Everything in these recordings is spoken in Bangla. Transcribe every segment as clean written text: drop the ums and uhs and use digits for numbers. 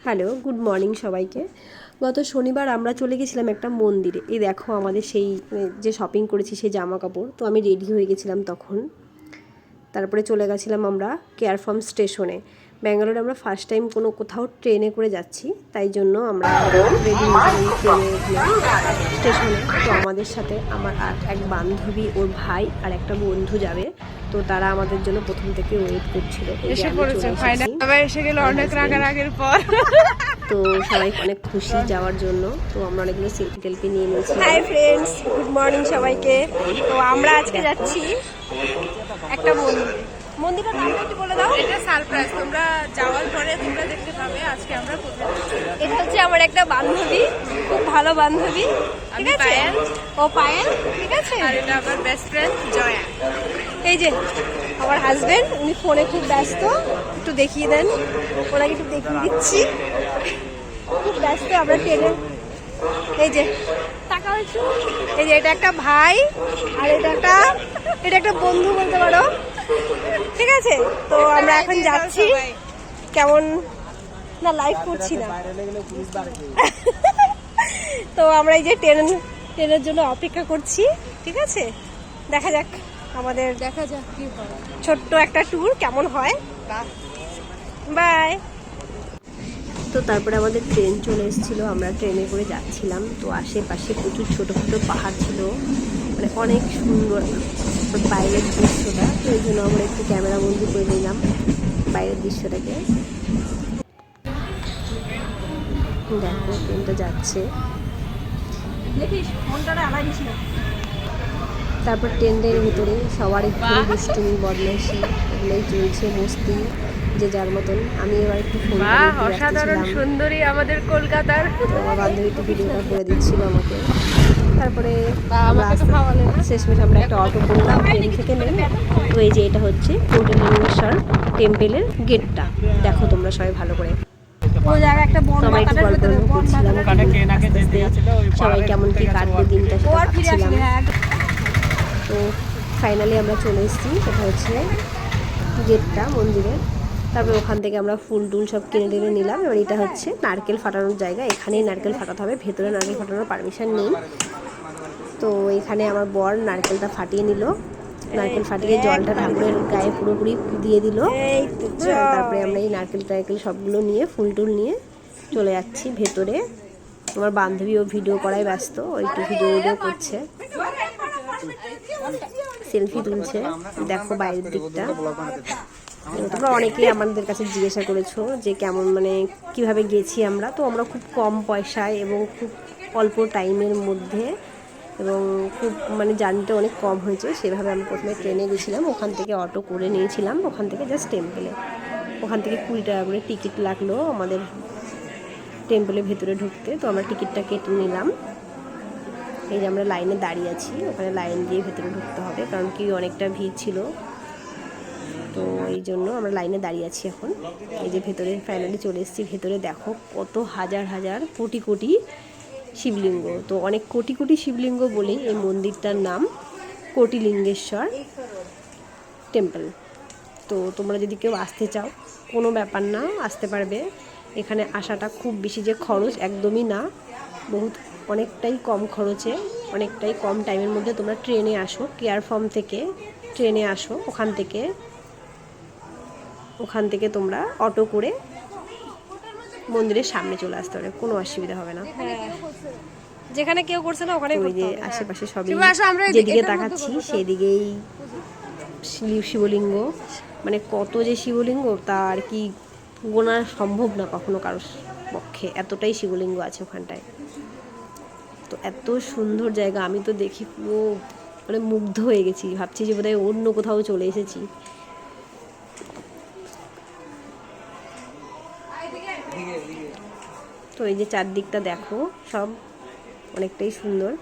হ্যালো, গুড মর্নিং সবাইকে। গত শনিবার আমরা চলে গেছিলাম একটা মন্দিরে। এই দেখো আমাদের সেই যে শপিং করেছি সেই জামা কাপড়। তো আমি রেডি হয়ে গেছিলাম তখন। তারপরে চলে গেছিলাম আমরা কেয়ার ফার্ম স্টেশনে। ব্যাঙ্গালোরে আমরা ফার্স্ট টাইম কোথাও ট্রেনে করে যাচ্ছি, তাই জন্য আমরা রেডি হয়েছিলাম ট্রেনে স্টেশনে। তো আমাদের সাথে আমার আর এক বান্ধবী, ওর ভাই আর একটা বন্ধু যাবে। তো তারা আমাদের জন্য প্রথম থেকে ওয়েট করছিল। এসে পড়েছে ফাইনাল, এসে গেল অনেক রাগারাগির পর। তো সবাই অনেক খুশি যাওয়ার জন্য। তো আমরা অনেকগুলো সেলফি টেলফি নিয়ে নিয়েছি। হাই ফ্রেন্ডস, গুড মর্নিং সবাইকে। তো আমরা আজকে যাচ্ছি একটা মন্দিরটা নাম একটু বলে দাও। এটা সারপ্রাইজ, তোমরা যাওয়ার পরে তোমরা দেখতে পাবে আজকে আমরা কোথায় যাচ্ছি। এটা হচ্ছে আমার একটা বান্ধবী, খুব ভালো বান্ধবী, ঠিক আছে? ও পায়েল, ঠিক আছে? আর এটা আমার বেস্ট ফ্রেন্ড জয়া। এই যে আমার হাজবেন্ড, উনি ফোনে খুব ব্যস্ত, একটু দেখিয়ে দেন। ওনাকে একটু দেখিয়ে দিচ্ছি, খুব ব্যস্ত। আমরা ট্রেনে, এই যে টাকা হয়েছে, এই যে এটা একটা ভাই আর এটা একটা বন্ধু বলতে পারো, ঠিক আছে? তো আমরা এখন যাচ্ছি। কেমন না, লাইভ করছি না। তো আমরা এই যে ট্রেনের জন্য অপেক্ষা করছি, ঠিক আছে? দেখা যাক কি হয়। ছোট্ট একটা ট্যুর কেমন হয়। বাই। তো তারপরে আমাদের ট্রেন চলে এসেছিলো, আমরা ট্রেনে করে যাচ্ছিলাম। তো আশেপাশে প্রচুর ছোটো ছোটো পাহাড় ছিল, মানে অনেক সুন্দর বাইরের দৃশ্যটা। তো এই জন্য আমরা একটু ক্যামেরা বন্দি করে নিলাম বাইরের দৃশ্যটাকে। দেখো ট্রেনটা যাচ্ছে, তারপর ট্রেনের ভিতরে সবার একটু দুষ্টুমি বদমাইশি এগুলোই চলছে, মস্তি যে যার মতন। আমি এবার একটু ফোন অসাধারণ সুন্দরী আমাদের কলকাতার। আমার বান্ধবী একটু ভিডিওটা করে দিচ্ছিল আমাকে। তারপরে শেষমেশ আমরা একটা অটো করলাম ট্রেন থেকে নেমে। তো এই যে এটা হচ্ছে কোটিলিঙ্গেশ্বর টেম্পেলের গেটটা, দেখো তোমরা সবাই ভালো করে। সবাই একটু গল্প করছিলাম, সবাই কেমন কি কাটবে দিনটা সেটা ভাবছিলাম। তো ফাইনালি আমরা চলে এসেছি, এটা হচ্ছে গেটটা মন্দিরের। তারপরে ওখান থেকে আমরা ফুল টুল সব কিনে টেনে নিলাম। এবার এটা হচ্ছে নারকেল ফাটানোর জায়গা, এখানেই নারকেল ফাটাতে হবে, ভেতরে নারকেল ফাটানোর পারমিশন নেই। তো এখানে আমার বর নারকেলটা ফাটিয়ে নিল, নারকেল ফাটিয়ে জলটা ঠাকুরের গায়ে পুরোপুরি দিয়ে দিল। তারপরে আমরা এই নারকেল টারকেল সবগুলো নিয়ে ফুল টুল নিয়ে চলে যাচ্ছি ভেতরে। আমার বান্ধবীও ভিডিও করায় ব্যস্ত, ও একটু ভিডিও করছে, সেলফি তুলছে। দেখো বাইরের দিকটা। তোমরা অনেকেই আমাদের কাছে জিজ্ঞাসা করেছো যে কেমন, মানে কিভাবে গেছি আমরা। তো আমরা খুব কম পয়সায় এবং খুব অল্প টাইমের মধ্যে এবং খুব মানে জার্নিটা অনেক কম হয়েছে, সেভাবে আমি প্রথমে ট্রেনে গেছিলাম, ওখান থেকে অটো করে নিয়েছিলাম, ওখান থেকে জাস্ট টেম্পেলে। ওখান থেকে 20 টাকা করে টিকিট লাগলো আমাদের টেম্পলের ভেতরে ঢুকতে। তো আমরা টিকিটটা কেটে নিলাম। এই যে আমরা লাইনে দাঁড়িয়ে আছি, ওখানে লাইন দিয়ে ভেতরে ঢুকতে হবে, কারণ কি অনেকটা ভিড় ছিল। তো এই জন্য আমরা লাইনে দাঁড়িয়ে আছি এখন। এই যে ভেতরে ফাইনালি চলে এসেছি। ভেতরে দেখো কত হাজার হাজার কোটি কোটি শিবলিঙ্গ। তো অনেক কোটি কোটি শিবলিঙ্গ বলেই এই মন্দিরটার নাম কোটিলিঙ্গেশ্বর টেম্পল। তো তোমরা যদি কেউ আসতে চাও, কোনো ব্যাপার না, আসতে পারবে। এখানে আসাটা খুব বেশি যে খরচ একদমই না, অনেকটাই কম খরচে, অনেকটাই কম টাইমের মধ্যে তোমরা ট্রেনে আসো, কেয়ার ফার্ম থেকে ট্রেনে আসো, ওখান থেকে তোমরা অটো করে মন্দিরের সামনে চলে আসতে পারে, কোনো অসুবিধা হবে না। যেখানে কেউ করছে না ওখানে ওই যে আশেপাশে সবই যেদিকে তাকাচ্ছি সেদিকেই শিবলিঙ্গ, মানে কত যে শিবলিঙ্গ তা আর কি গোনা সম্ভব না কখনো কারোর পক্ষে, এতটাই শিবলিঙ্গ আছে ওখানটায়। তো এত সুন্দর জায়গা, আমি তো দেখি পুরো মানে মুগ্ধ হয়ে গেছি, ভাবছি যে বোধহয় অন্য কোথাও চলে এসেছি। তো এই যে চারদিকটা দেখো, সব অনেকটাই সুন্দর।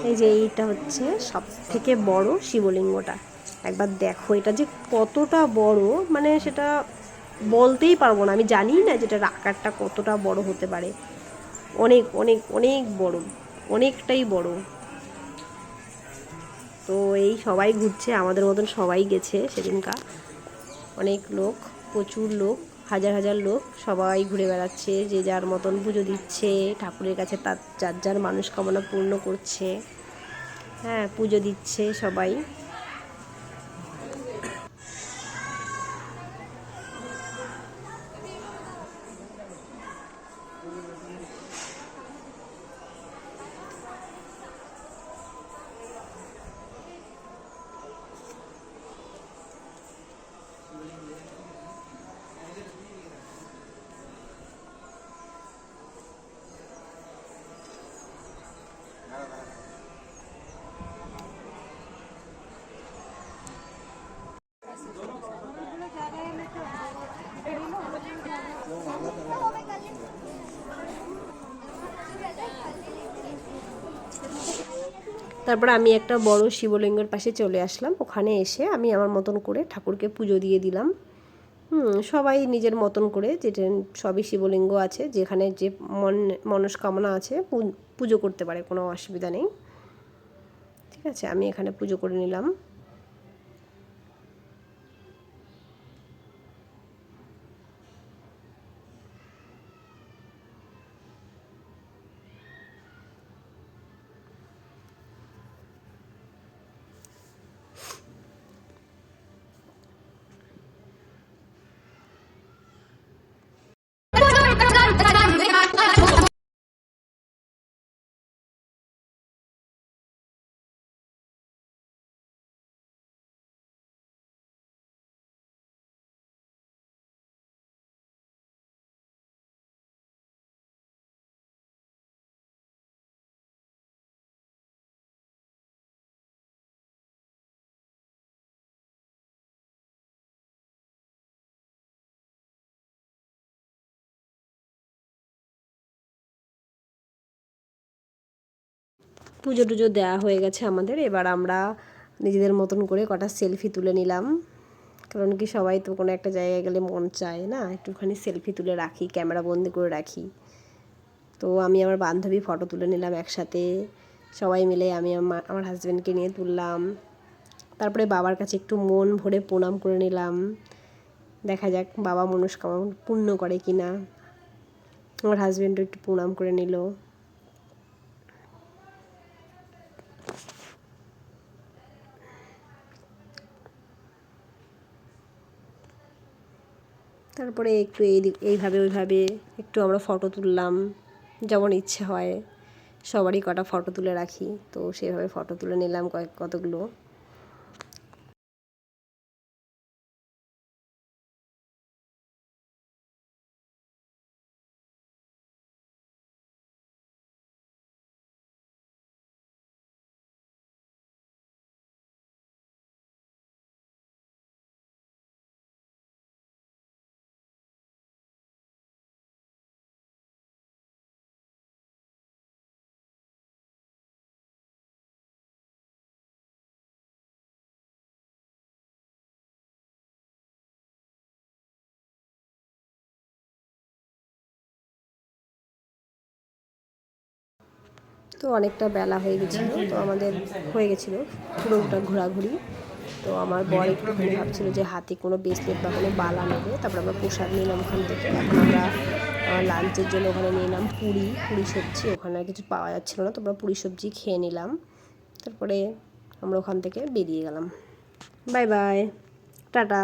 এই যে এইটা হচ্ছে সব থেকে বড় শিবলিঙ্গটা। একবার দেখো এটা যে কতটা বড়, মানে সেটা বলতেই পারবো না, আমি জানি না যেটার আকারটা কতটা বড় হতে পারে। অনেক অনেক অনেক বড়, অনেকটাই বড়। তো এই সবাই ঘুরছে, আমাদের মতন সবাই গেছে সেদিনকার, অনেক লোক, প্রচুর লোক, হাজার হাজার লোক সবাই ঘুরে বেড়াচ্ছে, যে যার মতন পুজো দিচ্ছে ঠাকুরের কাছে, তার যার যার মানসকামনা পূর্ণ করছে। হ্যাঁ, পুজো দিচ্ছে সবাই। তারপর আমি একটা বড় শিবলিঙ্গের পাশে চলে আসলাম। ওখানে এসে আমি আমার মতন করে ঠাকুরকে পুজো দিয়ে দিলাম। সবাই নিজের মতন করে, যেটা সবই শিবলিঙ্গ আছে, যেখানে যে মনস্কামনা আছে পুজো করতে পারে, কোনো অসুবিধা নেই। ঠিক আছে, আমি এখানে পুজো করে নিলাম। পুজো টুজো দেওয়া হয়ে গেছে আমাদের। এবার আমরা নিজেদের মতন করে কটা সেলফি তুলে নিলাম, কারণ কি সবাই তো কোনো একটা জায়গায় গেলে মন চায় না একটুখানি সেলফি তুলে রাখি, ক্যামেরা বন্দি করে রাখি। তো আমি আমার বান্ধবী ফটো তুলে নিলাম একসাথে সবাই মিলে, আমি আমার হাজব্যান্ডকে নিয়ে তুললাম। তারপরে বাবার কাছে একটু মন ভরে প্রণাম করে নিলাম, দেখা যাক বাবা মনস্কামনা পূর্ণ করে কিনা। আমার হাজব্যান্ডও একটু প্রণাম করে নিল। তারপরে একটু এইভাবে ওইভাবে একটু আমরা ফটো তুললাম, যেমন ইচ্ছে হয় সবারই কটা ফটো তুলে রাখি, তো সেভাবে ফটো তুলে নিলাম কতগুলো। তো অনেকটা বেলা হয়ে গেছিলো, তো আমাদের হয়ে গেছিলো পুরোটা ঘোরাঘুরি। তো আমার বর একটুখানি ভাবছিল যে হাতে কোনো ব্রেসলেট বা কোনো বালা নেবে। তারপর আমরা প্রসাদ নিলাম ওখান থেকে। এখন আমরা লাঞ্চের জন্য ওখানে নিলাম পুরি সবজি, ওখানে আর কিছু পাওয়া যাচ্ছিলো না, তো আমরা পুরি সবজি খেয়ে নিলাম। তারপরে আমরা ওখান থেকে বেরিয়ে গেলাম। Bye bye, tata.